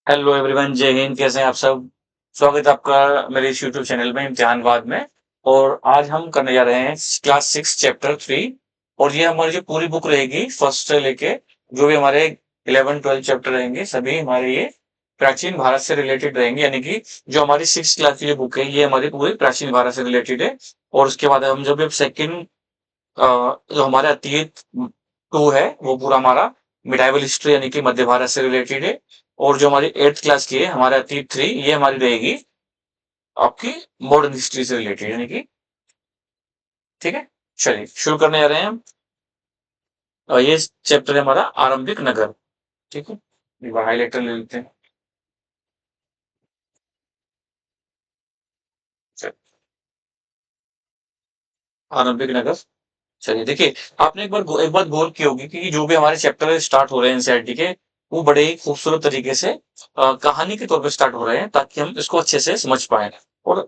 Hello everyone, जय हिंद। कैसे हैं आप सब? स्वागत है आपका मेरे इस यूट्यूब चैनल में इम्तिहान में। और आज हम करने जा रहे हैं क्लास 6 चैप्टर 3। और ये हमारी जो पूरी बुक रहेगी फर्स्ट से लेके जो भी हमारे 11 12 चैप्टर रहेंगे सभी हमारे ये प्राचीन भारत से रिलेटेड रहेंगे। यानी कि जो हमारी 6 क्लास की जो बुक है ये हमारी पूरी प्राचीन भारत से रिलेटेड है। और उसके बाद हम जब सेकंड जो हमारा अतीत 2 है वो पूरा हमारा मिडाइवल हिस्ट्री यानी कि मध्य भारत से रिलेटेड है। और जो हमारी 8th क्लास की है हमारा अतीत 3 ये हमारी रहेगी आपकी मॉडर्न हिस्ट्री से रिलेटेड यानी कि ठीक है। चलिए शुरू करने जा रहे हैं हम। ये चैप्टर है हमारा आरंभिक नगर। ठीक है, एक बार हाईलाइटर ले लेते हैं। चलिए, आरंभिक नगर। चलिए देखिए, आपने एक बात गौर की होगी कि जो भी हमारे चैप्टर स्टार्ट हो रहे हैं एनसीईआरटी के वो बड़े ही खूबसूरत तरीके से कहानी के तौर पे स्टार्ट हो रहे हैं ताकि हम इसको अच्छे से समझ पाए। और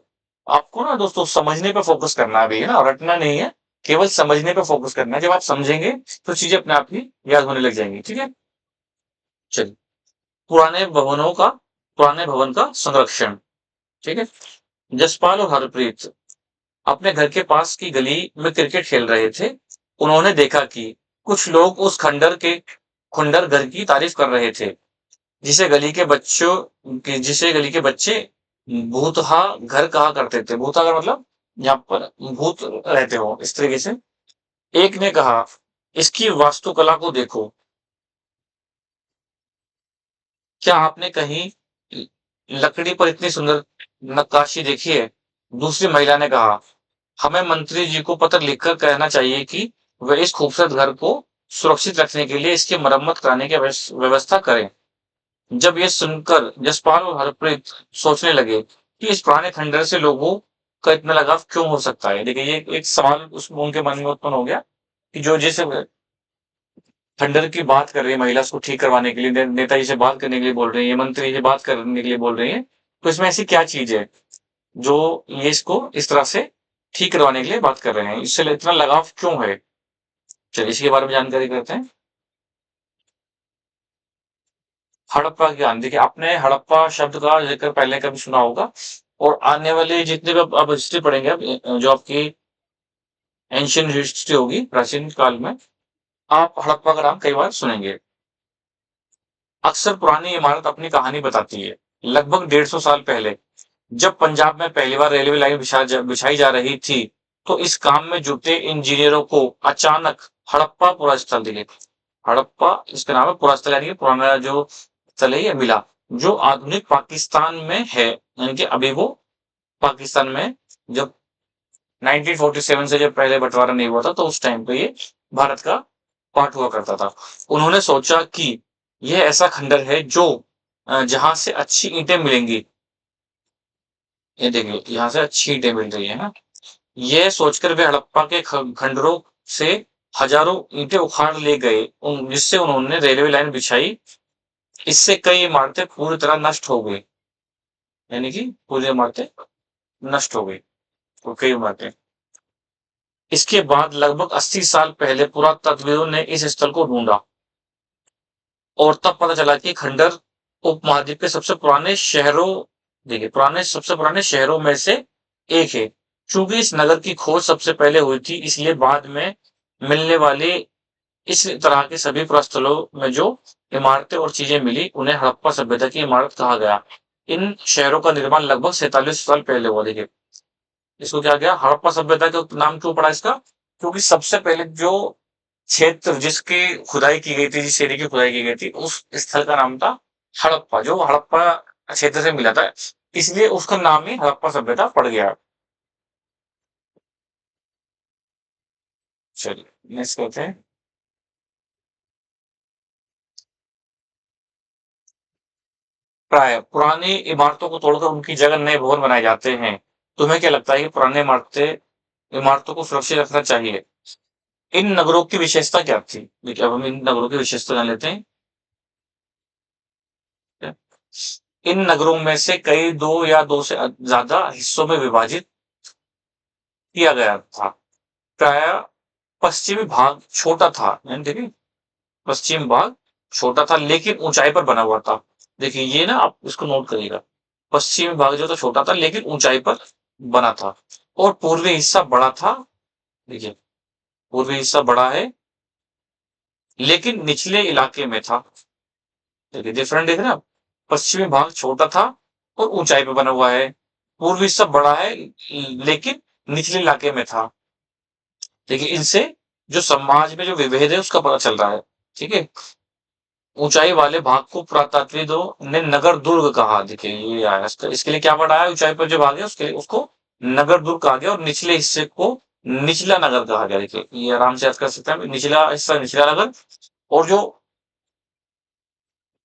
आपको ना दोस्तों समझने पे फोकस करना है, अभी है ना, रटना नहीं है। केवल समझने पे फोकस करना है। जब आप समझेंगे तो चीजें अपने आप ही याद होने लग जाएंगी। ठीक है, चलिए। पुराने भवन का संरक्षण। ठीक है। जसपाल और हरप्रीत अपने घर के पास की गली में क्रिकेट खेल रहे थे। उन्होंने देखा कि कुछ लोग उस खंडर घर की तारीफ कर रहे थे जिसे गली के बच्चे भूतहा घर कहा करते थे। भूतहा घर मतलब जहाँ पर भूत रहते हो, इस तरीके से। एक ने कहा, इसकी वास्तुकला को देखो, क्या आपने कहीं लकड़ी पर इतनी सुंदर नक्काशी देखी है? दूसरी महिला ने कहा, हमें मंत्री जी को पत्र लिखकर कहना चाहिए कि वे इस खूबसूरत घर को सुरक्षित रखने के लिए इसकी मरम्मत कराने की व्यवस्था करें। जब ये सुनकर जसपाल और हरप्रीत सोचने लगे कि इस पुराने खंडर से लोगों का इतना लगाव क्यों हो सकता है। देखिए, ये एक सवाल उसमें उनके मन में उत्पन्न हो गया कि जो जैसे खंडर की बात कर रही है महिला, उसको ठीक करवाने के लिए नेताजी से बात करने के लिए बोल रही है, मंत्री से बात करने के लिए बोल रही है, तो इसमें ऐसी क्या चीज है जो ये इसको इस तरह से ठीक करवाने के लिए बात कर रहे हैं, इससे इतना लगाव क्यों है। चलिए इसके बारे में जानकारी करते हैं। हड़प्पा ज्ञान। देखिए, आपने हड़प्पा शब्द का जिक्र पहले कभी सुना होगा। और आने वाले जितने भी आप हिस्ट्री पढ़ेंगे, जो आपकी एंशियंट हिस्ट्री होगी प्राचीन काल में, आप हड़प्पा का नाम कई बार सुनेंगे। अक्सर पुरानी इमारत अपनी कहानी बताती है। लगभग 150 साल पहले जब पंजाब में पहली बार रेलवे लाइन बिछाई जा रही थी, तो इस काम में जुटे इंजीनियरों को अचानक हड़प्पा पुरा स्थल दिखे। हड़प्पा इसका नाम है, पुरा स्थल यानी कि पुराना जो स्थल है ये मिला, जो आधुनिक पाकिस्तान में है। यानी कि अभी वो पाकिस्तान में, जब 1947 से जब पहले बंटवारा नहीं हुआ था तो उस टाइम पे ये भारत का पार्ट हुआ करता था। उन्होंने सोचा कि यह ऐसा खंडर है जो जहां से अच्छी ईंटें मिलेंगी। ये देखिए, यहाँ से अच्छी ईंटें मिल रही है ना। ये सोचकर वे हड़प्पा के खंडरों से हजारों ईंटें उखाड़ ले गए, जिससे उन्होंने रेलवे लाइन बिछाई। इससे कई इमारतें पूरी तरह नष्ट हो गई। यानी कि पूरी इमारतें नष्ट हो गई, तो कई इमारतें। इसके बाद लगभग 80 साल पहले पुरातत्वविदों ने इस स्थल को ढूंढा और तब पता चला कि खंडर उपमहाद्वीप के सबसे पुराने शहरों, देखिए पुराने सबसे पुराने शहरों में से एक है। चूंकि इस नगर की खोज सबसे पहले हुई थी, इसलिए बाद में मिलने वाले इस तरह के सभी प्रस्थलों में जो इमारतें और चीजें मिली उन्हें हड़प्पा सभ्यता की इमारत कहा गया। इन शहरों का निर्माण लगभग 47 साल पहले हुआ। देखिए, इसको क्या गया, हड़प्पा सभ्यता का नाम क्यों पड़ा इसका? क्योंकि सबसे पहले जो क्षेत्र जिसकी खुदाई की गई थी, जिस एरिया की खुदाई की गई थी, उस स्थल का नाम था हड़प्पा, जो हड़प्पा क्षेत्र से मिला था, इसलिए उसका नाम ही हड़प्पा सभ्यता पड़ गया। चलिए नेक्स्ट करते हैं। प्राय पुरानी इमारतों को तोड़कर उनकी जगह नए भवन बनाए जाते हैं। तुम्हें क्या लगता है कि पुराने इमारतों को सुरक्षित रखना चाहिए? इन नगरों की विशेषता क्या थी? देखिए, अब हम इन नगरों की विशेषता जान लेते हैं। इन नगरों में से कई दो या दो से ज्यादा हिस्सों में विभाजित किया गया था। प्राय पश्चिमी भाग छोटा था, यानी देखिए पश्चिम भाग छोटा था लेकिन ऊंचाई पर बना हुआ था। देखिए ये ना आप इसको नोट करिएगा। पश्चिमी भाग जो था छोटा था लेकिन ऊंचाई पर बना था, और पूर्वी हिस्सा बड़ा था। देखिए पूर्वी हिस्सा बड़ा है लेकिन निचले इलाके में था। देखिए डिफरेंट देख रहे हैं आप। पश्चिमी भाग छोटा था और ऊंचाई पे बना हुआ है, पूर्वी हिस्सा बड़ा है लेकिन निचले इलाके में था। देखिए इनसे जो समाज में जो विभेद है उसका पता चल रहा है। ठीक है, ऊंचाई वाले भाग को पुरातत्वविदों ने नगर दुर्ग कहा। देखिए ये आया इसके लिए क्या पढ़ा है, ऊंचाई पर जो भाग है उसके लिए उसको नगर दुर्ग कहा गया, और निचले हिस्से को निचला नगर कहा गया। देखिए ये आराम से याद कर सकते हैं, निचला हिस्सा निचला नगर, और जो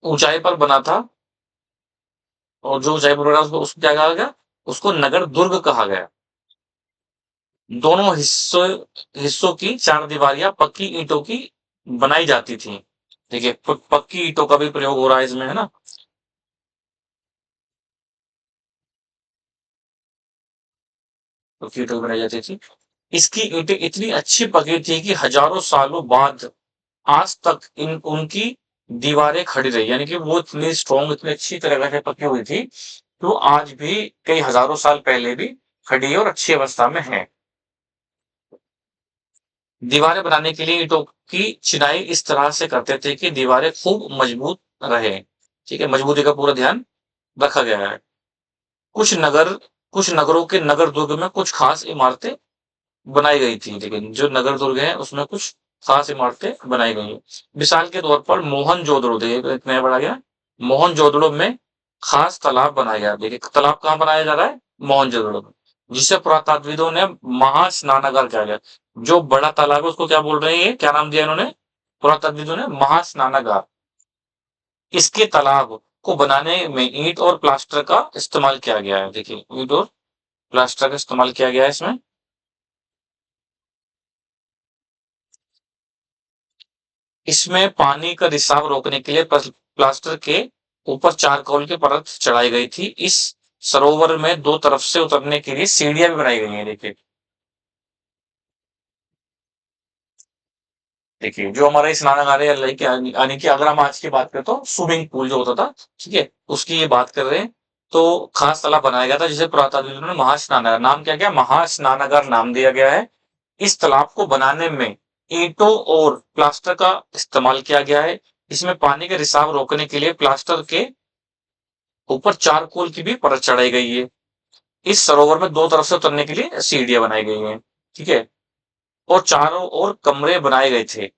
ऊंचाई पर बना था, और जो ऊंचाई पर बना उसको उसको क्या कहा गया, उसको नगर दुर्ग कहा गया। दोनों हिस्सों की चार दीवारियां पक्की ईंटों की बनाई जाती थी। देखिए पक्की ईंटों का भी प्रयोग हो रहा है इसमें, है ना। पक्की ईंटों की बनाई जाती थी। इसकी ईंटें इतनी अच्छी पकी थी कि हजारों सालों बाद आज तक इन उनकी दीवारें खड़ी रही, यानी कि वो इतनी स्ट्रॉन्ग, इतनी अच्छी तरह से पकी हुई थी, तो आज भी कई हजारों साल पहले भी खड़ी है और अच्छी अवस्था में है। दीवारें बनाने के लिए ईंटों की चिनाई इस तरह से करते थे कि दीवारें खूब मजबूत रहे। ठीक है, मजबूती का पूरा ध्यान रखा गया है। कुछ नगर कुछ नगरों के नगर दुर्ग में कुछ खास इमारतें बनाई गई थी, लेकिन जो नगर दुर्ग है उसमें कुछ खास इमारतें बनाई गई हैं। मिसाल के तौर पर मोहनजोदड़ो, देखिए एक नया बनाया गया, मोहनजोदड़ो में खास तालाब बनाया गया। देखिए तालाब कहाँ बनाया जा रहा है, मोहनजोदड़ो में, जिसे पुरातात्विदों ने महास्नानागार कहा गया। जो बड़ा तालाब है उसको क्या बोल रहे हैं, ये क्या नाम दिया इन्होंने, पुरातात्विदों ने महास्नानागार। इसके तालाब को बनाने में ईंट और प्लास्टर का इस्तेमाल किया गया है। देखिए ईंट और प्लास्टर का इस्तेमाल किया गया है इसमें। इसमें पानी का रिसाव रोकने के लिए प्लास्टर के ऊपर चारकोल की परत चढ़ाई गई थी। इस सरोवर में दो तरफ से उतरने के लिए सीढ़ियां भी बनाई गई हैं। देखिए देखिए जो हमारा स्नानागार है, लाइक यानी कि अगर हम आज की बात करें तो स्विमिंग पूल जो होता था, ठीक है, उसकी ये बात कर रहे हैं। तो खास तालाब बनाया गया था जिसे पुरातात्विकों ने महास्नानागार नाम क्या गया, महास्नानागार नाम दिया गया है। इस तालाब को बनाने में ईंटों और प्लास्टर का इस्तेमाल किया गया है। इसमें पानी के रिसाव रोकने के लिए प्लास्टर के ऊपर चारकोल की भी परत चढ़ाई गई है। इस सरोवर में दो तरफ से उतरने के लिए सीढ़ियां बनाई गई हैं। ठीक है, और चारों ओर कमरे बनाए गए थे।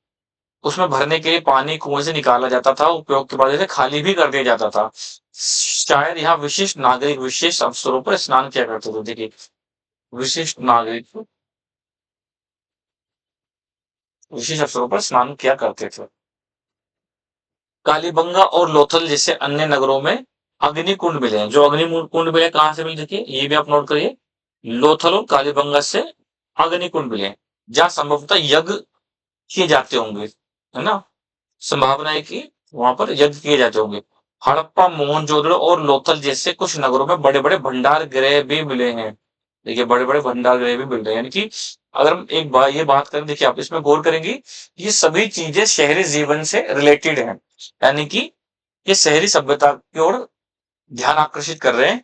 उसमें भरने के लिए पानी कुएं से निकाला जाता था, उपयोग के बाद इसे खाली भी कर दिया जाता था। शायद यहाँ विशिष्ट नागरिक विशेष अवसरों पर स्नान किया करते थे। देखिए विशिष्ट नागरिक विशेष अवसरों पर स्नान किया करते थे। कालीबंगा और लोथल जैसे अन्य नगरों में अग्नि कुंड मिले हैं। जो अग्नि कुंड मिले कहाँ से मिले, देखिए ये भी आप नोट करिए। लोथल और कालीबंगा से अग्नि कुंड मिले हैं, जहाँ संभवतः यज्ञ किए जाते होंगे, है ना। संभावना है कि वहां पर यज्ञ किए जाते होंगे। हड़प्पा, मोहनजोदड़ो और लोथल जैसे कुछ नगरों में बड़े बड़े भंडार गृह भी मिले हैं। देखिए बड़े बड़े भंडार गृह भी मिल रहे हैं, यानी कि अगर हम एक बार ये बात करें, देखिए आप इसमें गौर करेंगे, ये सभी चीजें शहरी जीवन से रिलेटेड हैं, यानी कि ये शहरी सभ्यता की ओर ध्यान आकर्षित कर रहे हैं।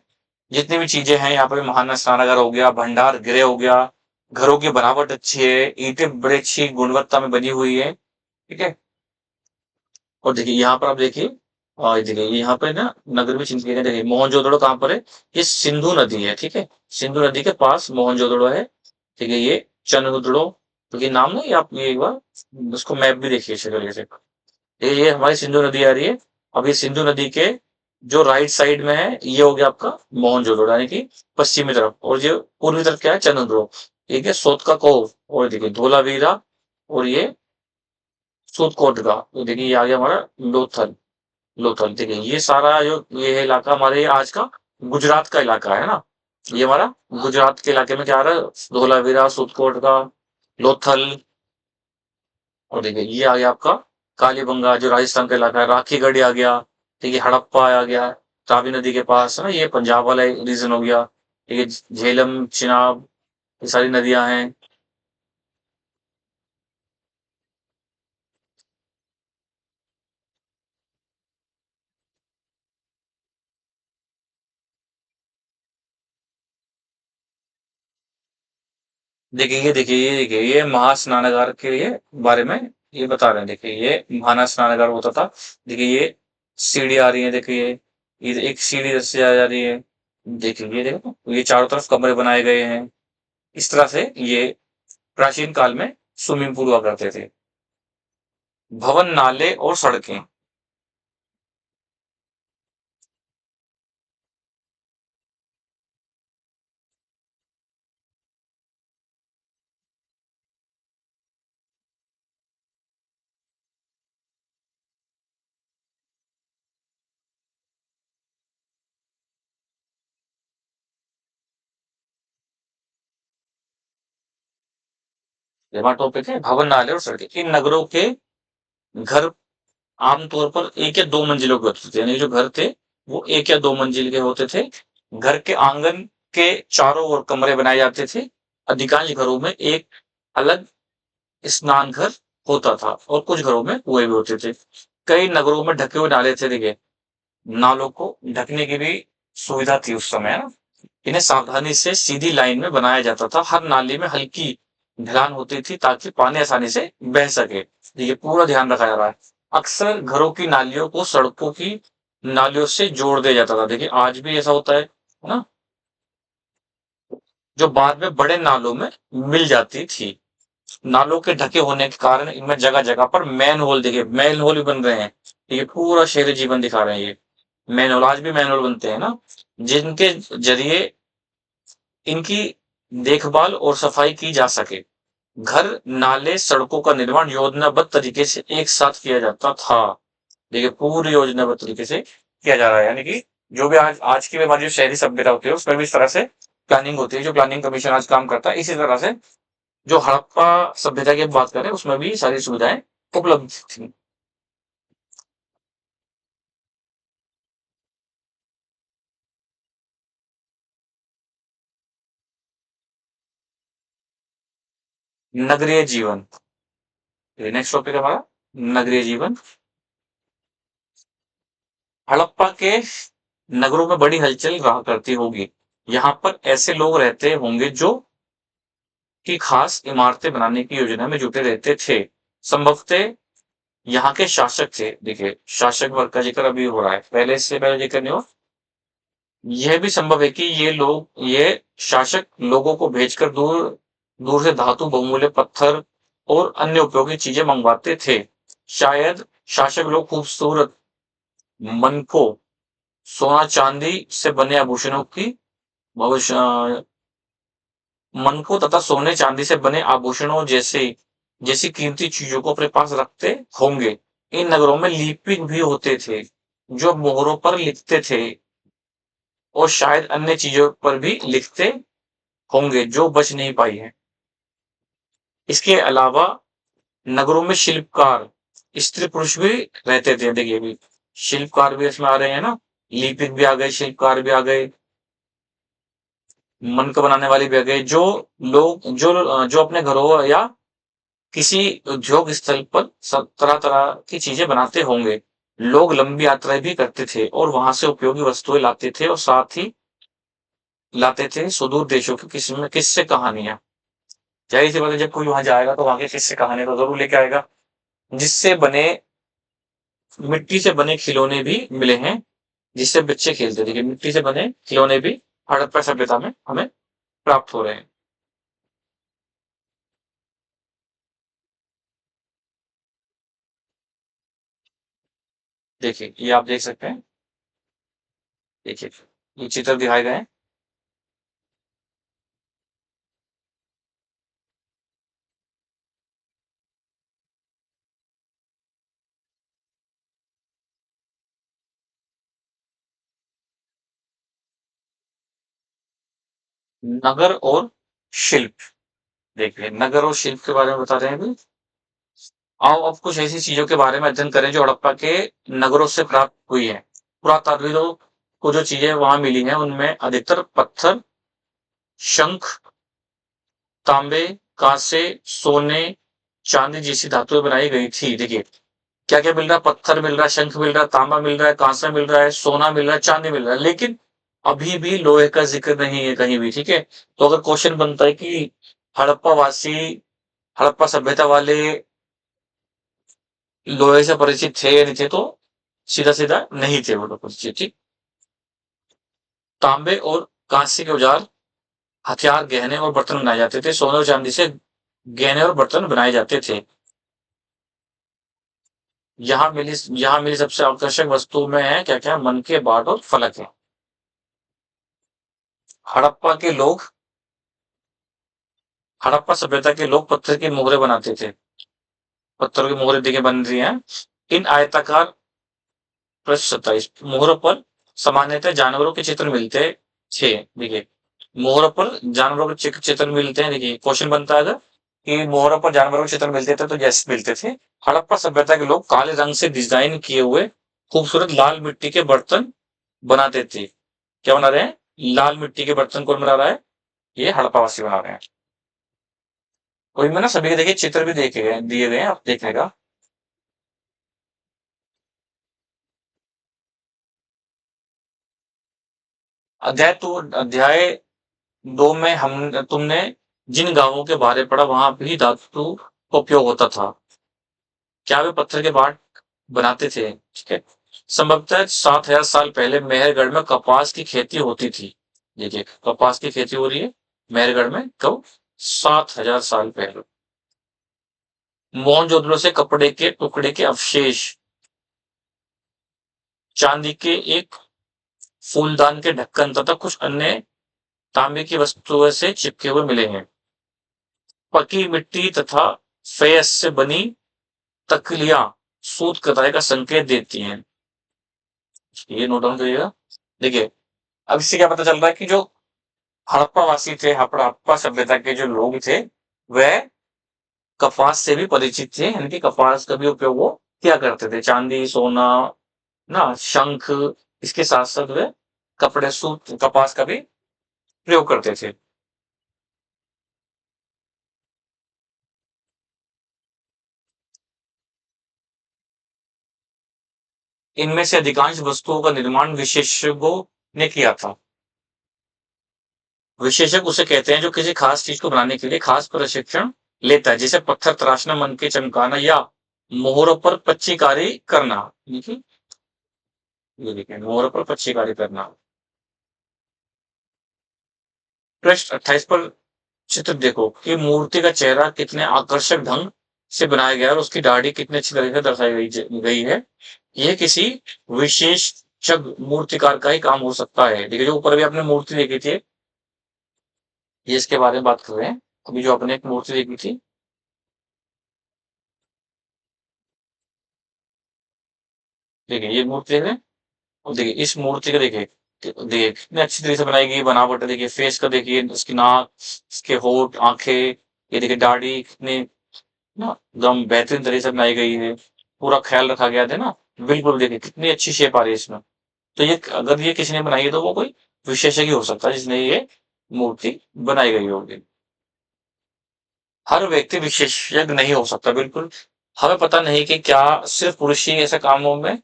जितनी भी चीजें हैं यहाँ पे, महान स्नानागार हो गया, भंडार गृह हो गया, घरों की बनावट अच्छी है, ईंटें बड़ी अच्छी गुणवत्ता में बनी हुई है। ठीक है, और देखिए यहाँ पर आप देखिए, और देखिए यहाँ पे ना नगर में चिंतन, देखिए मोहनजोदड़ो कहाँ पर है, ये सिंधु नदी है। ठीक है, सिंधु नदी के पास मोहनजोदड़ो है। ठीक है, ये चंद्रदड़ो, तो ये नाम नहीं, आप ये एक बार उसको मैप भी देखिए अच्छे तरीके से। ये हमारी सिंधु नदी आ रही है। अब ये सिंधु नदी के जो राइट साइड में है ये हो गया आपका मोहनजोदड़ो, यानी कि पश्चिमी तरफ, और ये पूर्वी तरफ क्या है, चंद्रद्रोह। ठीक है, सोत का कोव, और देखिए धोलावीरा, और ये सूदकोट का, तो देखिए ये आ गया हमारा लोथल। लोथल, ठीक है, ये सारा जो ये है इलाका हमारे आज का गुजरात का इलाका है ना। ये हमारा गुजरात के इलाके में क्या आ रहा है, धोलावीरा, सूदकोट का, लोथल, और देखिए ये आ गया आपका कालीबंगा जो राजस्थान का इलाका है, राखीगढ़ी आ गया। ठीक है, हड़प्पा आ गया तावी नदी के पास, है ना, ये पंजाब वाला रीजन हो गया। ठीक है, झेलम, चिनाब, ये सारी नदियां हैं। देखिए ये महास्नानागार के लिए बारे में ये बता रहे हैं। देखिए ये महास्नानागार होता था। देखिए ये सीढ़ी आ रही है। देखिए ये एक सीढ़ी रस्सी आ जा रही है। देखिए ये देखो ये चारों तरफ कमरे बनाए गए हैं। इस तरह से ये प्राचीन काल में स्विमिंग पूल हुआ करते थे। भवन, नाले और सड़कें। जमा टॉपिक है भवन, नाले और सड़कें। इन नगरों के घर आमतौर पर 1 या 2 मंजिलों के होते थे। यानी जो घर थे वो 1 या 2 मंजिल के होते थे। घर के आंगन के चारों ओर कमरे बनाए जाते थे। अधिकांश घरों में एक अलग स्नान घर होता था और कुछ घरों में कुएं भी होते थे। कई नगरों में ढके हुए नाले थे। देखिए नालों को ढकने की भी सुविधा थी उस समय, है ना। इन्हें सावधानी से सीधी लाइन में बनाया जाता था। हर नाली में हल्की ढलान होती थी ताकि पानी आसानी से बह सके। ये पूरा ध्यान रखा जा रहा है। अक्सर घरों की नालियों को सड़कों की नालियों से जोड़ दिया जाता था। देखिए आज भी ऐसा होता है ना, जो बाद में बड़े नालों में मिल जाती थी। नालों के ढके होने के कारण इनमें जगह जगह पर मैन होल, देखिए मैन होल भी बन रहे हैं। ये पूरा शहरी जीवन दिखा रहे हैं। ये मैन होल, आज भी मैन होल बनते हैं ना, जिनके जरिए इनकी देखभाल और सफाई की जा सके। घर, नाले, सड़कों का निर्माण योजनाबद्ध तरीके से एक साथ किया जाता था। देखिए पूरी योजनाबद्ध तरीके से किया जा रहा है। यानी कि जो भी आज आज की भी हमारी जो शहरी सभ्यता होती है उसमें भी इस तरह से प्लानिंग होती है। जो प्लानिंग कमीशन आज काम करता है, इसी तरह से जो हड़प्पा सभ्यता की बात करें उसमें भी सारी सुविधाएं उपलब्ध थी। नगरीय जीवन, नेक्स्ट टॉपिक हमारा नगरीय जीवन। हड़प्पा के नगरों में बड़ी हलचल रहा करती होगी। यहाँ पर ऐसे लोग रहते होंगे जो की खास इमारतें बनाने की योजना में जुटे रहते थे। संभवतः यहाँ के शासक थे। देखिए शासक वर्ग का जिक्र अभी हो रहा है, पहले इससे पहले जिक्र नहीं हुआ। यह भी संभव है कि ये शासक लोगों को भेजकर दूर दूर से धातु, बहुमूल्य पत्थर और अन्य उपयोगी चीजें मंगवाते थे। शायद शासक लोग खूबसूरत मनकों, सोना चांदी से बने आभूषणों की भविष्य मनकों तथा सोने चांदी से बने आभूषणों जैसी कीमती चीजों को अपने पास रखते होंगे। इन नगरों में लिपिक भी होते थे जो मोहरों पर लिखते थे और शायद अन्य चीजों पर भी लिखते होंगे जो बच नहीं पाई है। इसके अलावा नगरों में शिल्पकार, स्त्री पुरुष भी रहते थे। देखिए भी शिल्पकार भी इसमें आ रहे हैं ना, लिपिक भी आ गए, शिल्पकार भी आ गए, मनक बनाने वाले भी आ गए। जो अपने घरों या किसी उद्योग स्थल पर तरह तरह की चीजें बनाते होंगे। लोग लंबी यात्राएं भी करते थे और वहां से उपयोगी वस्तुएं लाते थे और साथ ही लाते थे सुदूर देशों की किस्से कहानियां। जाहिर सी बात है जब कोई वहां जाएगा तो वहां के किस्से कहानी तो जरूर लेके आएगा। जिससे बने मिट्टी से बने खिलौने भी मिले हैं जिससे बच्चे खेलते थे। कि मिट्टी से बने खिलौने भी हड़प्पा सभ्यता में हमें प्राप्त हो रहे हैं। देखिए ये आप देख सकते हैं। देखिए ये चित्र दिखाए गए हैं। नगर और शिल्प। देखिए नगर और शिल्प के बारे में बता रहे हैं अभी। आओ अब कुछ ऐसी चीजों के बारे में अध्ययन करें जो हड़प्पा के नगरों से प्राप्त हुई है। पुरातात्विकों को जो चीजें वहां मिली हैं उनमें अधिकतर पत्थर, शंख, तांबे, कांसे, सोने, चांदी जैसी धातुएं बनाई गई थी। देखिए क्या क्या मिल रहा है, पत्थर मिल रहा है, शंख मिल रहा है, तांबा मिल रहा है, कांसा मिल रहा है, सोना मिल रहा है, चांदी मिल रहा है, लेकिन अभी भी लोहे का जिक्र नहीं है कहीं भी। ठीक है, तो अगर क्वेश्चन बनता है कि हड़प्पावासी हड़प्पा सभ्यता वाले लोहे से परिचित थे या नहीं थे, तो सीधा सीधा नहीं थे वो लोग परिचित। ठीक। तांबे और कांस्य के औजार, हथियार, गहने और बर्तन बनाए जाते थे। सोने और चांदी से गहने और बर्तन बनाए जाते थे। यहाँ मिली सबसे आकर्षक वस्तु में है क्या क्या, मन के बाट और फलक है। हड़प्पा के लोग हड़प्पा सभ्यता के लोग पत्थर की मोहरें बनाते थे। पत्थरों की मोहरें देखिए बन रही हैं। इन आयताकार, पृष्ठ 27, मोहरों पर सामान्यतः जानवरों के चित्र मिलते थे। देखिए, मोहरों पर जानवरों के चित्र मिलते हैं। देखिए क्वेश्चन बनता है अगर कि मोहरों पर जानवरों के चित्र मिलते थे, तो यस मिलते थे। हड़प्पा सभ्यता के लोग काले रंग से डिजाइन किए हुए खूबसूरत लाल मिट्टी के बर्तन बनाते थे। क्या बना रहे हैं? लाल मिट्टी के बर्तन कौन बना रहा है? ये हड़प्पावासी बना रहे हैं। और इनमें ना सभी के देखिए चित्र भी देखे गए दिए गए हैं, आप देखने का। अध्याय 2 में हम तुमने जिन गांवों के बारे पढ़ा, वहां भी धातु का उपयोग होता था। क्या वे पत्थर के बाट बनाते थे? ठीक है। संभवतः 7,000 साल पहले मेहरगढ़ में कपास की खेती होती थी। देखिए कपास की खेती हो रही है मेहरगढ़ में, कब? 7,000 साल पहले। मोहनजोदड़ो से कपड़े के टुकड़े के अवशेष, चांदी के एक फूलदान के ढक्कन तथा कुछ अन्य तांबे की वस्तुओं से चिपके हुए मिले हैं। पकी मिट्टी तथा फेस से बनी तकलियां सूत कताई का संकेत देती हैं। ये नोट डाउन करिएगा। देखिए अब इससे क्या पता चल रहा है कि जो हड़प्पा वासी थे, हड़प्पा सभ्यता के जो लोग थे, वह कपास से भी परिचित थे, यानी कि कपास का भी उपयोग वो किया करते थे। चांदी, सोना, ना शंख, इसके साथ साथ वे कपड़े, सूत, कपास का भी प्रयोग करते थे। इनमें से अधिकांश वस्तुओं का निर्माण विशेषज्ञों ने किया था। विशेषज्ञ उसे कहते हैं जो किसी खास चीज को बनाने के लिए खास प्रशिक्षण लेता है, जैसे पत्थर तराशना, मन के चमकाना या मोहरों पर पच्चीकारी करना। देखिए ये देखिए मोहरों पर पच्चीकारी करना। पृष्ठ 28 पर चित्र देखो कि मूर्ति का चेहरा कितने आकर्षक ढंग से बनाया गया है और उसकी दाढ़ी कितने अच्छी तरीके से दर्शाई गई है। यह किसी विशेष मूर्तिकार का ही काम हो सकता है। देखिए जो ऊपर भी आपने मूर्ति देखी थी, ये इसके बारे में बात कर रहे हैं। अभी जो आपने एक मूर्ति देखी थी, देखिए ये मूर्ति देख रहे हैं। और देखिए इस मूर्ति को देखिए, देखिए कितनी अच्छी तरीके से बनाई गई बनावट है। देखिए फेस का देखिए, उसकी नाक, इसके होठ, आंखें, ये देखिए दाढ़ी कितनी ना एकदम बेहतरीन तरीके से बनाई गई है। पूरा ख्याल रखा गया है ना। बिल्कुल देखिए कितनी अच्छी शेप आ रही है इसमें। तो ये अगर ये किसी ने बनाई है तो वो कोई विशेषज्ञ हो सकता है जिसने ये मूर्ति बनाई गई होगी। हर व्यक्ति विशेषज्ञ नहीं हो सकता। बिल्कुल हमें पता नहीं कि क्या सिर्फ पुरुष ही ऐसे कामों में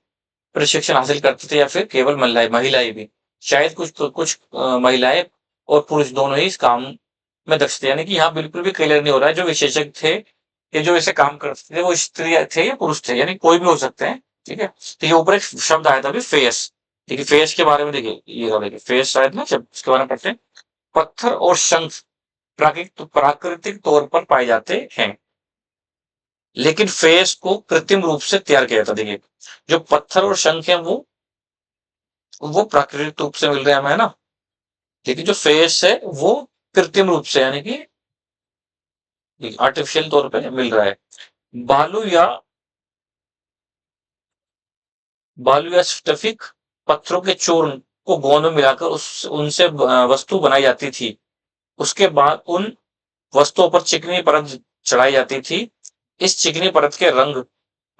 प्रशिक्षण हासिल करते थे या फिर केवल महिलाएं महिलाएं भी। शायद कुछ महिलाएं और पुरुष दोनों ही इस काम में दक्ष थे। यानी कि यहाँ बिल्कुल भी क्लियर नहीं हो रहा है जो विशेषज्ञ थे या जो ऐसे काम करते थे वो स्त्री थे या पुरुष थे, यानी कोई भी हो सकते हैं। ठीक है। तो ये ऊपर एक शब्द आया था अभी, फेस। देखिए फेस के बारे में देखिए, ये रहा देखिए फेस शायद ना, जब इसके बारे में पढ़ते हैं। पत्थर और शंख प्राकृतिक तौर पर पाए जाते हैं, लेकिन फेस को कृत्रिम रूप से तैयार किया जाता है। देखिए जो पत्थर और शंख है वो प्राकृतिक रूप से मिल रहे हैं हमें, है ना। लेकिन जो फेस है वो कृत्रिम रूप से, यानी कि आर्टिफिशियल तौर पे मिल रहा है। बालू या बालू या स्फटिक पत्थरों के चूर्ण को गोंद में मिलाकर उस उनसे वस्तु बनाई जाती थी। उसके बाद उन वस्तुओं पर चिकनी परत चढ़ाई जाती थी। इस चिकनी परत के रंग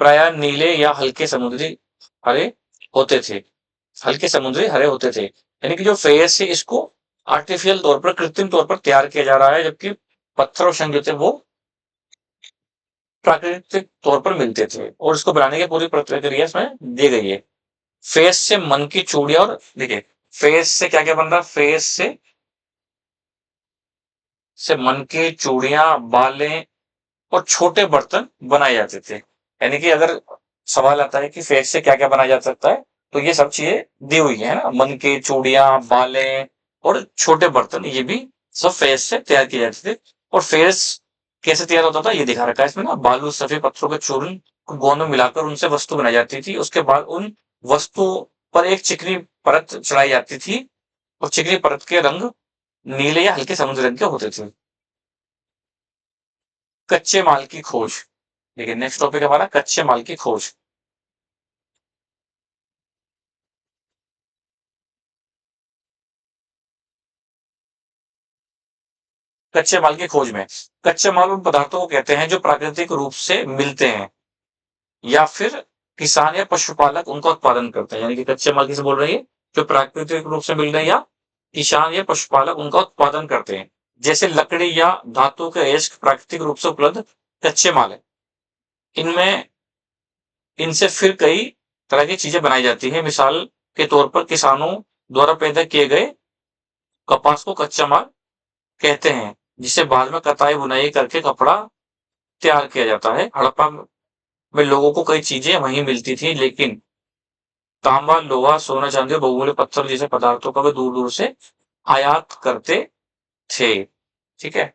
प्राय नीले या हल्के समुद्री हरे होते थे। हल्के समुद्री हरे होते थे। यानी कि जो फेस है इसको आर्टिफिशियल तौर पर, कृत्रिम तौर पर तैयार किया जा रहा है, जबकि पत्थर और शंख जो थे वो प्राकृतिक तौर पर मिलते थे और इसको बनाने की पूरी प्रक्रिया इसमें दी गई है। फेस से मन की चूड़ियां, और देखिए फेस से क्या क्या बन रहा है, फेस से से मन के चूड़ियां, बालें और छोटे बर्तन बनाए जाते थे। यानी कि अगर सवाल आता है कि फेस से क्या क्या बनाया जा सकता है, तो ये सब चीजें दी हुई है ना, मन के चूड़ियां, बालें और छोटे बर्तन, ये भी सब फेस से तैयार किए जाते थे। और फेस कैसे तैयार होता था ये दिखा रखा है इसमें ना, बालू सफेद पत्थरों के चूर्ण को गोंद में मिलाकर उनसे वस्तु बनाई जाती थी। उसके बाद उन वस्तुओं पर एक चिकनी परत चढ़ाई जाती थी और चिकनी परत के रंग नीले या हल्के समुद्र रंग के होते थे। कच्चे माल की खोज। देखिए नेक्स्ट टॉपिक है हमारा कच्चे माल की खोज। कच्चे माल की खोज में कच्चे माल उन पदार्थों को कहते हैं जो प्राकृतिक रूप से मिलते हैं या फिर किसान या पशुपालक उनका उत्पादन करते हैं। यानी कि कच्चे माल किसे बोल रही है, जो प्राकृतिक रूप से मिल रहे हैं या किसान या पशुपालक उनका उत्पादन करते हैं। जैसे लकड़ी या धातु के अयस्क प्राकृतिक रूप से उपलब्ध कच्चे माल है। इनमें इनसे फिर कई तरह की चीजें बनाई जाती है। मिसाल के तौर पर किसानों द्वारा पैदा किए गए कपास को कच्चा माल कहते हैं, जिसे बाद में कताई बुनाई करके कपड़ा तैयार किया जाता है। हड़प्पा में लोगों को कई चीजें वहीं मिलती थी, लेकिन तांबा, लोहा, सोना, चांदी और बहुमूल्य पत्थर जैसे पदार्थों का वे दूर दूर से आयात करते थे। ठीक है,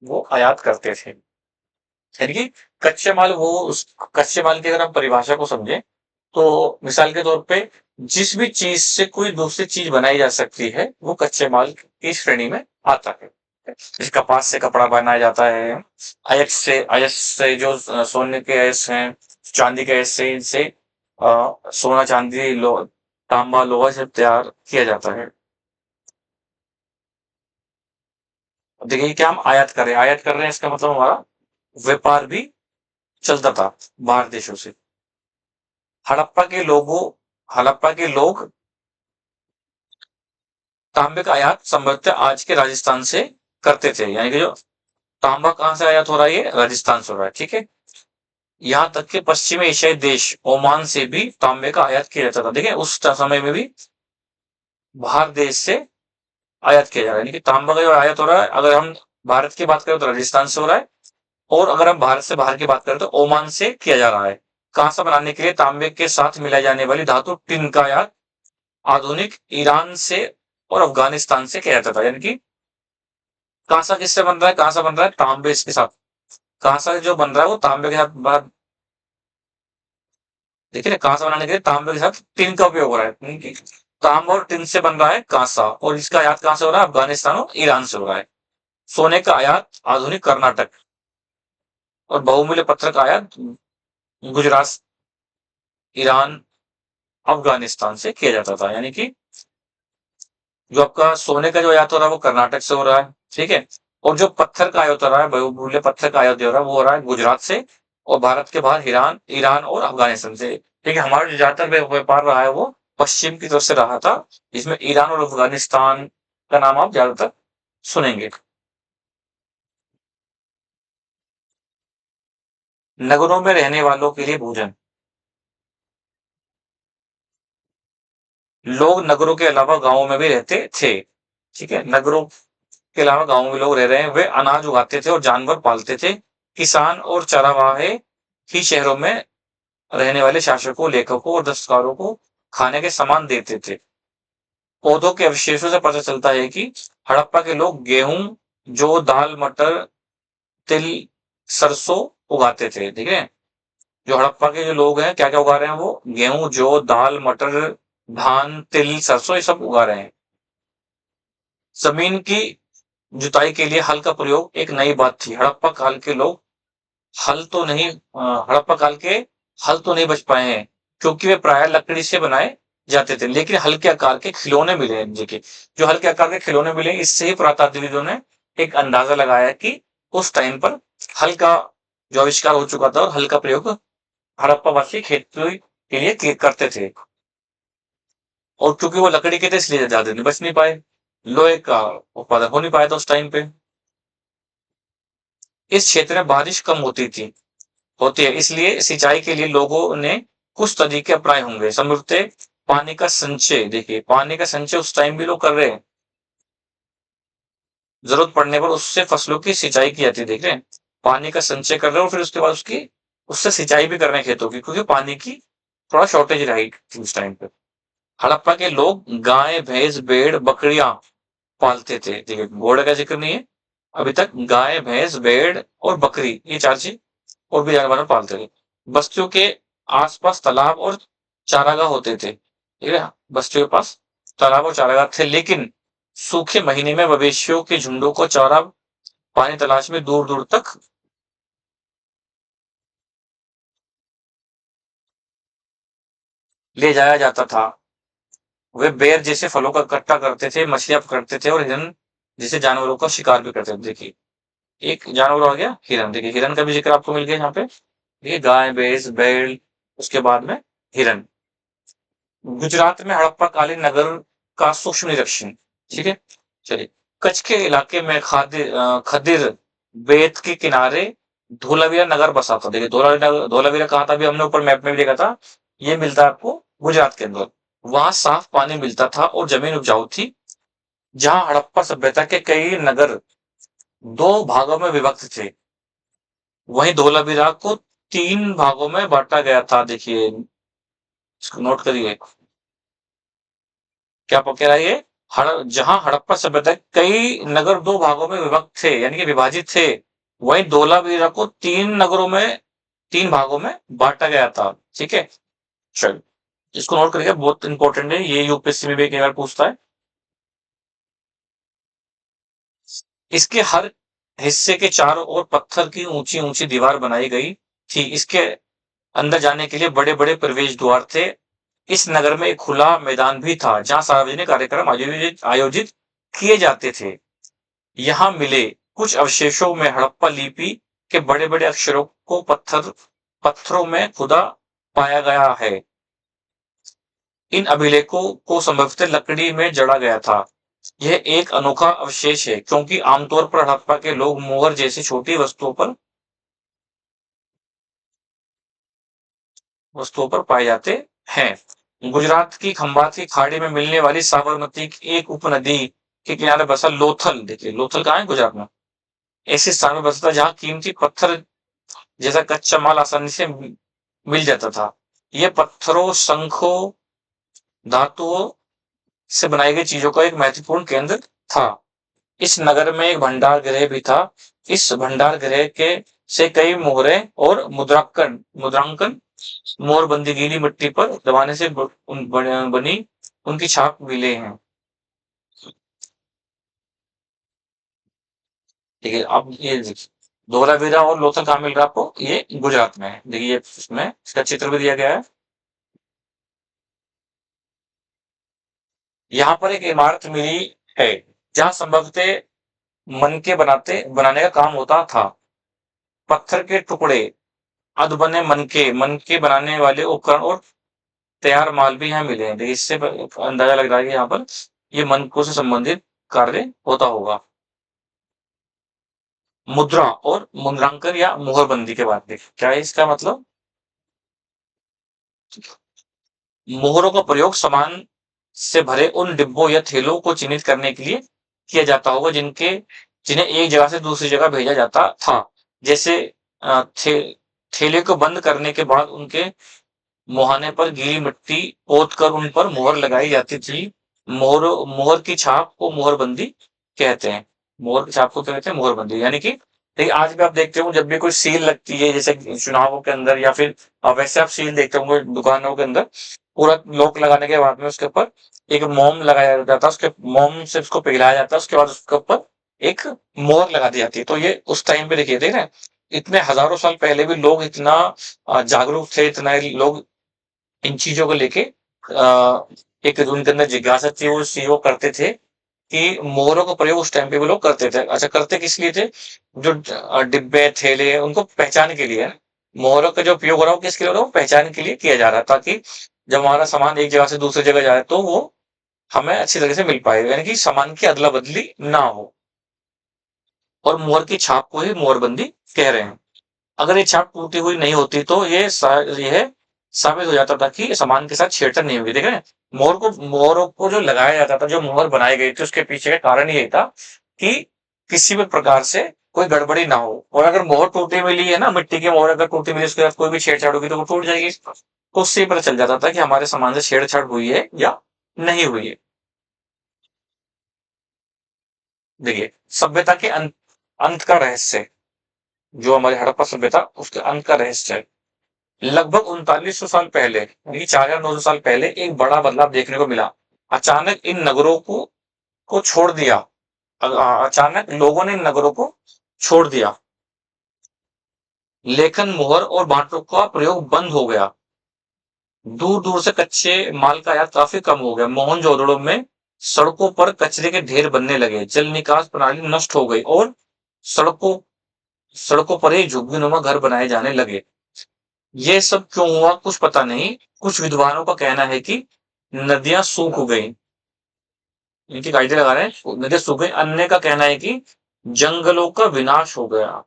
वो आयात करते थे। यानी कि कच्चे माल, वो उस कच्चे माल की अगर हम परिभाषा को समझें, तो मिसाल के तौर पे जिस भी चीज से कोई दूसरी चीज बनाई जा सकती है वो कच्चे माल की श्रेणी में आता है। जैसे कपास से कपड़ा बनाया जाता है, अयस्क से जो सोने के अयस्क हैं, चांदी के अयस्क से, इनसे सोना, चांदी, तांबा, लोहा सब तैयार किया जाता है। अब देखिए क्या हम आयात कर रहे हैं, इसका मतलब हमारा व्यापार भी चलता था बाहर देशों से। हड़प्पा के लोगों हड़प्पा के लोग तांबे का आयात संभवतः आज के राजस्थान से करते थे। यानी कि जो तांबा कहाँ से आयात हो रहा है, ये राजस्थान से हो रहा है। ठीक है, यहाँ तक कि पश्चिमी एशियाई देश ओमान से भी तांबे का आयात किया जाता था। देखिए उस समय में भी बाहर देश से आयात किया जा रहा है। यानी कि तांबा का जो आयात हो रहा है, अगर हम भारत की बात करें तो राजस्थान से हो रहा है, और अगर हम भारत से बाहर की बात करें तो ओमान से किया जा रहा है। कांसा बनाने के लिए तांबे के साथ मिलाई जाने वाली धातु टिन का आयात आधुनिक ईरान से और अफगानिस्तान से किया जाता था। यानी कि कांसा किससे बन रहा है, कांसा बन रहा है तांबे के साथ। कांसा जो बन रहा है वो तांबे के साथ। देखिए ना, कांसा बनाने के लिए तांबे के साथ टिन का उपयोग हो रहा है, क्योंकि तांबा और टिन से बन रहा है कांसा, और इसका आयात कहां से हो रहा है, अफगानिस्तान और ईरान से हो रहा है। सोने का आयात आधुनिक कर्नाटक और बहुमूल्य पत्थर का आयात गुजरात, ईरान, अफगानिस्तान से किया जाता था। यानी कि जो आपका सोने का जो आयात हो रहा है वो कर्नाटक से हो रहा है। ठीक है, और जो पत्थर का आयात हो रहा है, बहुमूल्य पत्थर का आयात हो रहा है, वो हो रहा है गुजरात से, और भारत के बाहर ईरान ईरान और अफगानिस्तान से। ठीक है, हमारा जो ज्यादातर व्यापार रहा है वो पश्चिम की तरफ से रहा था, जिसमें ईरान और अफगानिस्तान का नाम आप ज्यादातर सुनेंगे। नगरों में रहने वालों के लिए भोजन। लोग नगरों के अलावा गांवों में भी रहते थे। ठीक है, नगरों के अलावा गांवों में लोग रह रहे हैं, वे अनाज उगाते थे और जानवर पालते थे। किसान और चरवाहे ही शहरों में रहने वाले शासकों, लेखकों और दस्तकारों को खाने के सामान देते थे। पौधों के अवशेषों से पता चलता है कि हड़प्पा के लोग गेहूं, जौ, दाल, मटर, तिल, सरसों उगाते थे। ठीक है, जो हड़प्पा के जो लोग हैं क्या क्या उगा रहे हैं, वो गेहूं, जौ, दाल, मटर, धान, तिल, सरसों ये सब उगा रहे हैं। जमीन की जुताई के लिए हल का प्रयोग एक नई बात थी। हड़प्पा काल के लोग हल तो नहीं हड़प्पा काल के हल तो नहीं बच पाए हैं, क्योंकि वे प्राय लकड़ी से बनाए जाते थे, लेकिन हल्के आकार के खिलौने मिले हैं। देखिए जो हल्के आकार के खिलौने मिले, इससे ही पुरातात्विदों ने एक अंदाजा लगाया कि उस टाइम पर हल का जो आविष्कार हो चुका था, और हल का प्रयोग हड़प्पा वासी खेती के लिए करते थे। और क्योंकि वो लकड़ी के थे इसलिए ज्यादा दिन बच नहीं पाए, लोहे का उत्पादन हो नहीं पाया था उस टाइम पे। इस क्षेत्र में बारिश कम होती है, इसलिए सिंचाई के लिए लोगों ने कुछ तरीके अपनाए होंगे। समृद्धि पानी का संचय। देखिए पानी का संचय उस टाइम भी लोग कर रहे हैं। जरूरत पड़ने पर उससे फसलों की सिंचाई की जाती है। देख रहे हैं, पानी का संचय कर रहे हो, फिर उसके बाद उसकी उससे सिंचाई भी कर रहे हैं खेतों की, क्योंकि पानी की थोड़ा शॉर्टेज रही थी उस टाइम पे। हड़प्पा के लोग गाय, भैंस, भेड़, बकरियां पालते थे। देखिए, घोड़े का जिक्र नहीं है अभी तक। गाय, भैंस, भेड़ और बकरी, ये चार चीज और भी जानवर पालते थे। बस्तियों के आसपास तालाब और चारागाह होते थे। ठीक है, बस्तियों के पास तालाब और चारागाह थे, लेकिन सूखे महीने में मवेशियों के झुंडों को चारा पानी तलाश में दूर दूर तक ले जाया जाता था। वे बेर जैसे फलों का इकट्ठा करते थे, मछलियां पकड़ते थे और हिरन जैसे जानवरों का शिकार भी करते थे। देखिए, एक जानवर आ गया हिरन। देखिए, हिरन का भी जिक्र आपको मिल गया यहाँ पे। देखिए, गाय, भैंस, बैल, उसके बाद में हिरन। गुजरात में हड़प्पा कालीन नगर का सूक्ष्म निरीक्षण। ठीक है, चलिए। कच्छ के इलाके में खदिर बेत के किनारे धोलावीरा नगर बसा था। देखिए, धोलावीरा कहाँ था, अभी हमने ऊपर मैप में भी देखा था। ये मिलता है आपको गुजरात के अंदर। वहां साफ पानी मिलता था और जमीन उपजाऊ थी। जहां हड़प्पा सभ्यता के कई नगर दो भागों में विभक्त थे, वहीं धोलावीरा को तीन भागों में बांटा गया था। देखिए, इसको नोट करिए, क्या कह रहा है ये। जहां हड़प्पा सभ्यता के कई नगर दो भागों में विभक्त थे, यानी कि विभाजित थे, वहीं धोलावीरा को तीन भागों में बांटा गया था। ठीक है, चलो, इसको नोट करिएगा, बहुत इंपॉर्टेंट है ये, यूपीएससी में भी कई बार पूछता है। इसके हर हिस्से के चारों ओर पत्थर की ऊंची ऊंची दीवार बनाई गई थी। इसके अंदर जाने के लिए बड़े बड़े प्रवेश द्वार थे। इस नगर में एक खुला मैदान भी था, जहां सार्वजनिक कार्यक्रम आयोजित आयोजित किए जाते थे। यहाँ मिले कुछ अवशेषों में हड़प्पा लिपि के बड़े बड़े अक्षरों को पत्थरों में खुदा पाया गया है। इन अभिलेखों को संभवतः लकड़ी में जड़ा गया था। यह एक अनोखा अवशेष है, क्योंकि आमतौर पर हड़प्पा के लोग मोहर जैसी छोटी वस्तुओं पर पाए जाते हैं। गुजरात की खंबात की खाड़ी में मिलने वाली साबरमती की एक उपनदी के किनारे बसा लोथल। देखिए, लोथल कहाँ है, गुजरात में। ऐसे स्थान में बसता जहाँ कीमती पत्थर जैसा कच्चा माल आसानी से मिल जाता था। यह पत्थरों, शंखों, धातुओं से बनाई गई चीजों का एक महत्वपूर्ण केंद्र था। इस नगर में एक भंडार गृह भी था। इस भंडार गृह के से कई मोहरें और मुद्रांकन मोहरबंदी गीली मिट्टी पर दबाने से बनी उनकी छाप मिले हैं। ठीक है, अब ये देखिए, धोलावीरा और लोथल कहाँ मिल रहा है आपको, ये गुजरात में है। देखिए, इसमें इसका चित्र भी दिया गया है। यहाँ पर एक इमारत मिली है, जहाँ संभवतः मनके बनाने का काम होता था। पत्थर के टुकड़े, अधबने मनके बनाने वाले उपकरण और तैयार माल भी यहाँ मिले हैं। देखिए, इससे अंदाजा लग रहा है कि यहाँ पर ये मनकों से संबंधित कार्य होता होगा। मुद्रा और मुद्रांकन या मुहरबंदी के बाद देख, क्या है इसका मतलब। मोहरों का प्रयोग सामान से भरे उन डिब्बों या थैलों को चिन्हित करने के लिए किया जाता होगा, जिन्हें एक जगह से दूसरी जगह भेजा जाता था। जैसे थैले को बंद करने के बाद उनके मुहाने पर गीली मिट्टी पोत कर उन पर मोहर लगाई जाती थी। मोहर मोहर की छाप को मोहरबंदी कहते हैं। मोहर की छाप को क्या कहते हैं, मोहरबंदी। यानी कि देखिए, आज भी आप देखते हो, जब भी कोई सील लगती है, जैसे चुनावों के अंदर, या फिर वैसे आप सील देखते होंगे दुकानों के अंदर, पूरा लॉक लगाने के बाद में उसके ऊपर एक मोम लगाया जाता है, उसके मोम से उसको पिघलाया जाता है, उसके बाद उसके ऊपर एक मोहर लगा दी जाती है। तो ये उस टाइम पे देखिए, देख रहे हैं, इतने हजारों साल पहले भी लोग इतना जागरूक थे, इतना लोग इन चीजों को लेके एक उनके अंदर जिज्ञासा थी, वो उस चीज को करते थे कि मोहरों का प्रयोग उस टाइम पे भी लोग करते थे। अच्छा, करते किस लिए थे, जो डिब्बे थैले उनको पहचान के लिए है। मोहरों का जो उपयोग हो रहा है वो किसके लिए हो रहा है, वो पहचान के लिए किया जा रहा है, ताकि जब हमारा सामान एक जगह से दूसरी जगह जाए तो वो हमें अच्छी तरह से मिल पाए, यानी कि सामान की अदला बदली ना हो। और मोहर की छाप को ही मोहरबंदी कह रहे हैं। अगर ये छाप टूटी हुई नहीं होती तो यह साबित हो जाता था कि सामान के साथ छेड़छाड़ नहीं हुई। देख रहे हैं, मोहरों को जो लगाया जाता था, जो मोहर बनाई गई थी, उसके पीछे का कारण यही था कि किसी भी प्रकार से कोई गड़बड़ी ना हो। और अगर मोहर टूटी मिली है ना, मिट्टी की मोहर अगर टूटी मिली, उसके साथ कोई भी छेड़छाड़ होगी तो वो टूट जाएगी। तो उससे ही पता चल जाता था कि हमारे सामान से छेड़छाड़ हुई है या नहीं हुई है। देखिए, सभ्यता के अंत का रहस्य, जो हमारी हड़प्पा सभ्यता, उसके अंत का रहस्य है। लगभग 3900 साल पहले, यानी 4900 साल पहले, एक बड़ा बदलाव देखने को मिला। अचानक इन नगरों को छोड़ दिया। अचानक लोगों ने इन नगरों को छोड़ दिया। लेखन, मोहर और बांटों का प्रयोग बंद हो गया। दूर दूर से कच्चे माल का आयात काफी कम हो गया। मोहनजोदड़ो में सड़कों पर कचरे के ढेर बनने लगे। जल निकास प्रणाली नष्ट हो गई और सड़कों सड़कों पर ही झुग्गीनुमा घर बनाए जाने लगे। ये सब क्यों हुआ कुछ पता नहीं। कुछ विद्वानों का कहना है कि नदियां सूख गई। इनकी आइडिया लगा रहे हैं, नदियां सूख गई। अन्य का कहना है कि जंगलों का विनाश हो गया।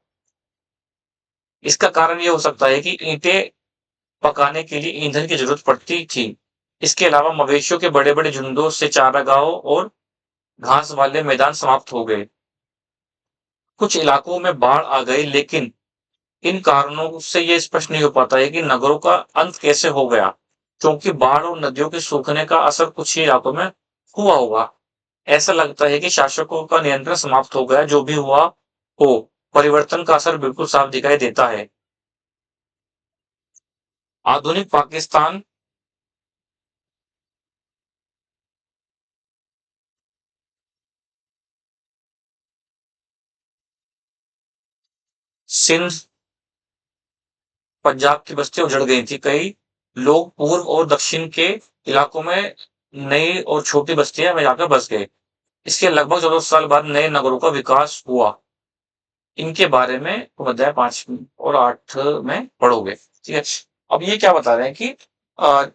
इसका कारण ये हो सकता है कि ईंटें पकाने के लिए ईंधन की जरूरत पड़ती थी। इसके अलावा मवेशियों के बड़े बड़े झुंडों से चारागाहों और घास वाले मैदान समाप्त हो गए। कुछ इलाकों में बाढ़ आ गई, लेकिन इन कारणों से ये स्पष्ट नहीं हो पाता है कि नगरों का अंत कैसे हो गया, क्योंकि बाढ़ और नदियों के सूखने का असर कुछ ही इलाकों में हुआ होगा। ऐसा लगता है कि शासकों का नियंत्रण समाप्त हो गया। जो भी हुआ हो, परिवर्तन का असर बिल्कुल साफ दिखाई देता है। आधुनिक पाकिस्तान, सिंध, पंजाब की बस्तियां उजड़ गई थी। कई लोग पूर्व और दक्षिण के इलाकों में नई और छोटी बस्तियां में जाकर बस गए। इसके लगभग 14 साल बाद नए नगरों का विकास हुआ। इनके बारे में तुम अध्याय 5 और 8 में पढ़ोगे। ठीक है। अब ये क्या बता रहे हैं कि अ,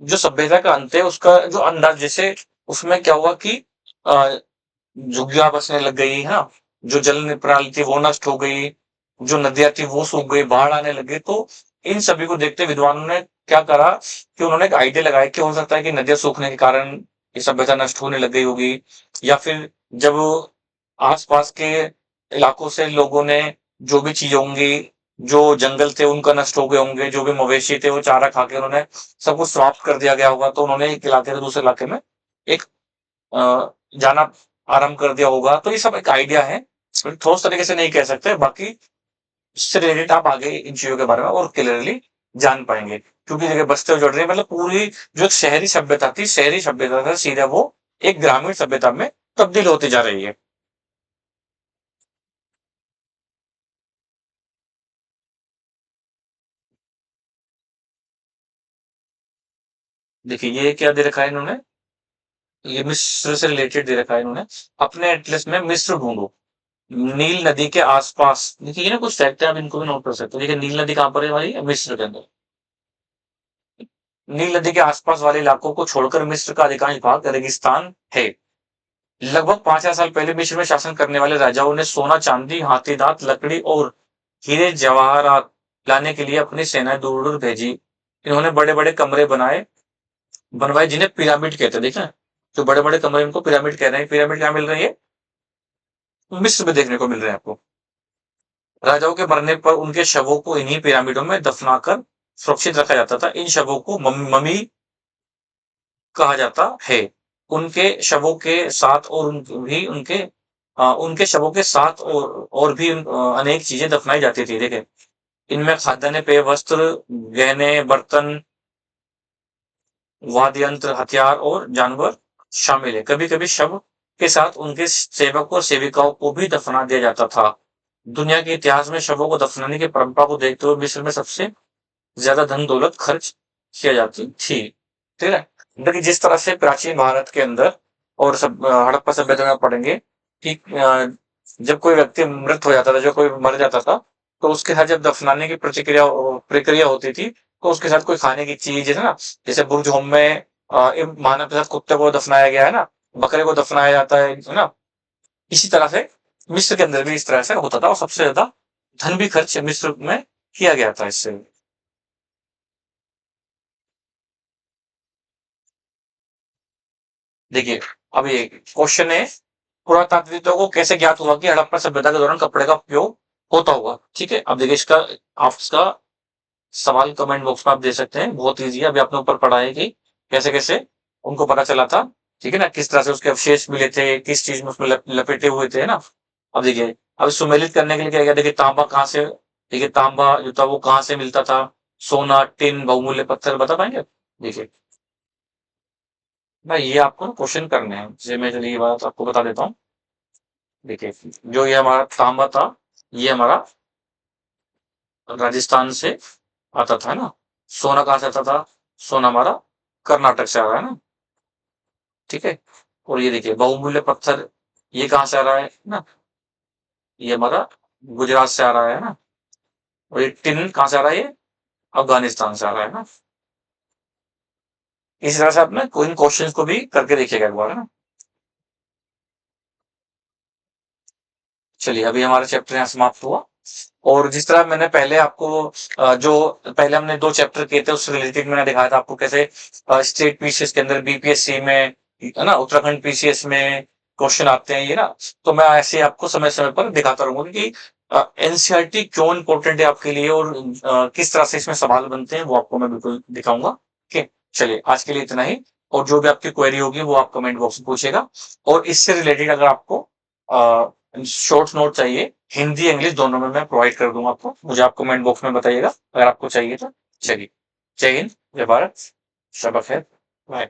जो सभ्यता का अंत है, उसका जो अंदाज, जैसे उसमें क्या हुआ कि अ, झुग्गियां बसने लग गई है ना, जो जल प्रणाली थी वो नष्ट हो गई, जो नदियां थी वो सूख गई, बाढ़ आने लगे। तो इन सभी को देखते विद्वानों ने क्या करा कि उन्होंने एक आइडिया लगाया कि हो सकता है कि नदियां सूखने के कारण ये सभ्यता नष्ट होने लग गई होगी, या फिर जब आसपास के इलाकों से लोगों ने जो भी चीजें होंगी, जो जंगल थे उनका नष्ट हो गए होंगे, जो भी मवेशी थे वो चारा खा के उन्होंने सब कुछ समाप्त कर दिया गया होगा, तो उन्होंने एक इलाके से दूसरे इलाके में एक जाना आरंभ कर दिया होगा। तो ये सब एक आइडिया है, ठोस तरीके से नहीं कह सकते। बाकी इससे रिलेटेड आप आगे इन चीजों के बारे में और क्लियरली जान पाएंगे, क्योंकि जगह बस्ते उजड़ रही है, मतलब पूरी जो एक शहरी सभ्यता थी, शहरी सभ्यता था, सीधा वो एक ग्रामीण सभ्यता में तब्दील होती जा रही है। देखिए, ये क्या दे रखा है इन्होंने, ये मिस्र से रिलेटेड दे रखा है इन्होंने। अपने एटलस में मिस्र ढूंढो, नील नदी के आसपास। देखिए, ये ना कुछ फैक्ट है, आप इनको भी नोट कर सकते हो। देखिए, नील नदी कहाँ पर है हमारी, मिस्र के अंदर। नील नदी के आसपास वाले इलाकों को छोड़कर मिस्र का अधिकांश भाग रेगिस्तान है। लगभग 5000 साल पहले मिस्र में शासन करने वाले राजाओं ने सोना, चांदी, हाथी दांत, लकड़ी और हीरे जवाहरात लाने के लिए अपनी सेनाएं दूर दूर भेजी। इन्होंने बड़े बड़े कमरे बनवाए, जिन्हें पिरामिड कहते हैं। देखा, जो बड़े बड़े कमरे इनको पिरामिड कह रहे हैं। पिरामिड क्या मिल रही है, मिस्र में देखने को मिल रहे हैं आपको। राजाओं के मरने पर उनके शवों को इन्हीं पिरामिडों में दफनाकर सुरक्षित रखा जाता था। इन शवों को ममी कहा जाता है। उनके शवों के साथ और भी उनके शवों के साथ और भी अनेक चीजें दफनाई जाती थी। देखे, इनमें खाद्यान्न, पेय, वस्त्र, गहने, बर्तन, वाद्य यंत्र, हथियार और जानवर शामिल है। कभी कभी शव के साथ उनके सेवक और सेविकाओं को भी दफना दिया जाता था। दुनिया के इतिहास में शवों को दफनाने की परंपरा को देखते हुए मिस्र में सबसे ज्यादा धन दौलत खर्च किया जाती थी। ठीक है। देखिए, जिस तरह से प्राचीन भारत के अंदर और सब हड़प्पा सभ्यता में पढ़ेंगे कि जब कोई व्यक्ति मृत हो जाता था, जो कोई मर जाता था, तो उसके साथ जब दफनाने की प्रक्रिया होती थी, तो उसके साथ कोई खाने की चीज है ना, जैसे बुर्ज होम में मानव के साथ कुत्ते को दफनाया गया है ना, बकरे को दफनाया जाता है ना। इसी तरह से मिस्र के अंदर भी इस तरह से होता था, और सबसे ज्यादा धन भी खर्च मिस्र में किया गया था इससे। देखिए, अब ये क्वेश्चन है, पुरातात्विकों को कैसे ज्ञात हुआ कि हड़प्पा सभ्यता के दौरान कपड़े का उपयोग होता होगा? ठीक है, अब देखिए इसका आप इसका सवाल कमेंट बॉक्स में आप दे सकते हैं, बहुत ईजी है। अभी आपने ऊपर पढ़ा है कि कैसे कैसे उनको पता चला था, ठीक है ना, किस तरह से उसके अवशेष मिले थे, किस चीज में उसमें लपेटे हुए थे, है ना। अब देखिए, अब सुमेलित करने के लिए क्या किया, देखिए तांबा कहाँ से, देखिए तांबा जो था वो कहाँ से मिलता था, सोना, टिन, बहुमूल्य पत्थर, बता पाएंगे? देखिए भाई ये आपको क्वेश्चन करने हैं, जैसे मैं चलिए ये बात आपको बता देता हूँ। देखिए जो ये हमारा तांबा था, ये हमारा राजस्थान से आता था, है ना। सोना कहाँ से आता था, सोना हमारा कर्नाटक से आ रहा है ना, ठीक है। और ये देखिए बहुमूल्य पत्थर, ये कहाँ से आ रहा है ना, ये हमारा गुजरात से आ रहा है ना। और ये टिन कहाँ से आ रहा है, ये अफगानिस्तान से आ रहा है ना। इस तरह से आपने इन क्वेश्चंस को भी करके देखिएगा एक बार, है ना। चलिए अभी हमारा चैप्टर यहाँ समाप्त हुआ। और जिस तरह मैंने पहले आपको जो पहले हमने 2 चैप्टर किए थे उससे रिलेटेड मैंने दिखाया था आपको कैसे स्टेट पीसीएस के अंदर बीपीएससी में, है ना, उत्तराखंड पीसीएस में क्वेश्चन आते हैं, ये ना। तो मैं ऐसे आपको समय समय पर दिखाता रहूंगा कि एनसीईआरटी क्यों इंपॉर्टेंट है आपके लिए और किस तरह से इसमें सवाल बनते हैं वो आपको मैं बिल्कुल दिखाऊंगा। ओके, चलिए आज के लिए इतना ही। और जो भी आपकी क्वेरी होगी वो आप कमेंट बॉक्स में पूछेगा। और इससे रिलेटेड अगर आपको शॉर्ट नोट चाहिए, हिंदी इंग्लिश दोनों में मैं प्रोवाइड कर दूंगा आपको, मुझे आप कमेंट बॉक्स में बताइएगा अगर आपको चाहिए तो। चलिए, जय हिंद, जय भारत, शब बखैर, बाय।